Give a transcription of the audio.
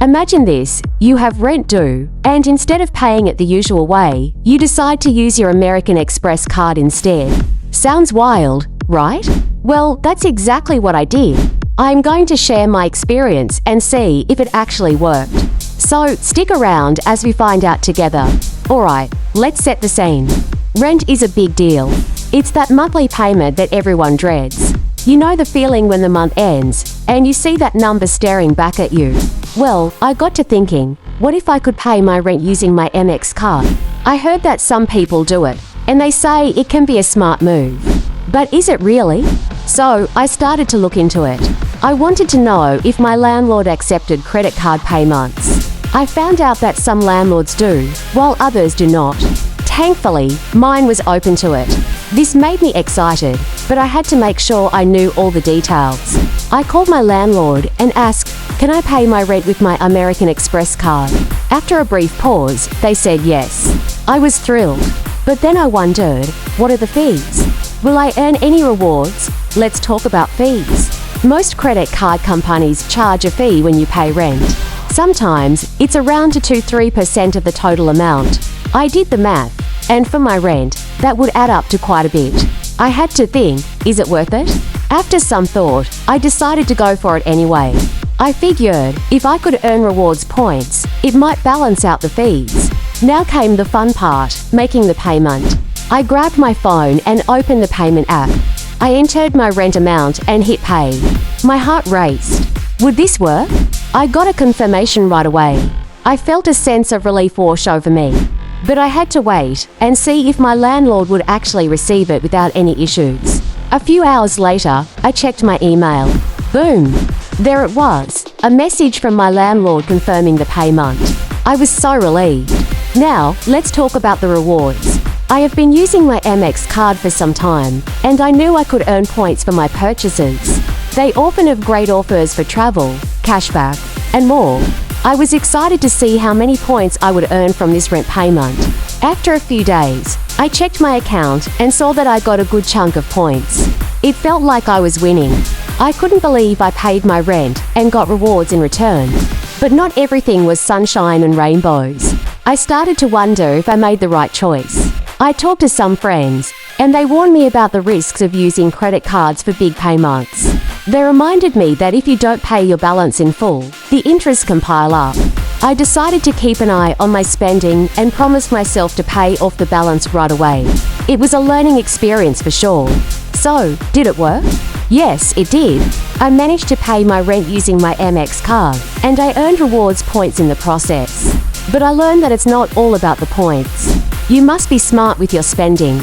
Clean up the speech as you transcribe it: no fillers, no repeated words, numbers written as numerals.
Imagine this, you have rent due, and instead of paying it the usual way, you decide to use your American Express card instead. Sounds wild, right? Well, that's exactly what I did. I'm going to share my experience and see if it actually worked. So, stick around as we find out together. Alright, let's set the scene. Rent is a big deal. It's that monthly payment that everyone dreads. You know the feeling when the month ends, and you see that number staring back at you. Well, I got to thinking, what if I could pay my rent using my AMEX card? I heard that some people do it, and they say it can be a smart move. But is it really? So, I started to look into it. I wanted to know if my landlord accepted credit card payments. I found out that some landlords do, while others do not. Thankfully, mine was open to it. This made me excited, but I had to make sure I knew all the details. I called my landlord and asked, can I pay my rent with my American Express card? After a brief pause, they said yes. I was thrilled, but then I wondered, what are the fees? Will I earn any rewards? Let's talk about fees. Most credit card companies charge a fee when you pay rent. Sometimes, it's around 2–3% of the total amount. I did the math, and for my rent, that would add up to quite a bit. I had to think, is it worth it? After some thought, I decided to go for it anyway. I figured, if I could earn rewards points, it might balance out the fees. Now came the fun part, making the payment. I grabbed my phone and opened the payment app. I entered my rent amount and hit pay. My heart raced. Would this work? I got a confirmation right away. I felt a sense of relief wash over me. But I had to wait and see if my landlord would actually receive it without any issues. A few hours later, I checked my email. Boom! There it was, a message from my landlord confirming the payment. I was so relieved. Now, let's talk about the rewards. I have been using my AMEX card for some time, and I knew I could earn points for my purchases. They often have great offers for travel, cashback, and more. I was excited to see how many points I would earn from this rent payment. After a few days, I checked my account and saw that I got a good chunk of points. It felt like I was winning. I couldn't believe I paid my rent and got rewards in return. But not everything was sunshine and rainbows. I started to wonder if I made the right choice. I talked to some friends, and they warned me about the risks of using credit cards for big payments. They reminded me that if you don't pay your balance in full, the interest can pile up. I decided to keep an eye on my spending and promised myself to pay off the balance right away. It was a learning experience for sure. So, did it work? Yes, it did. I managed to pay my rent using my AMEX card, and I earned rewards points in the process. But I learned that it's not all about the points. You must be smart with your spending.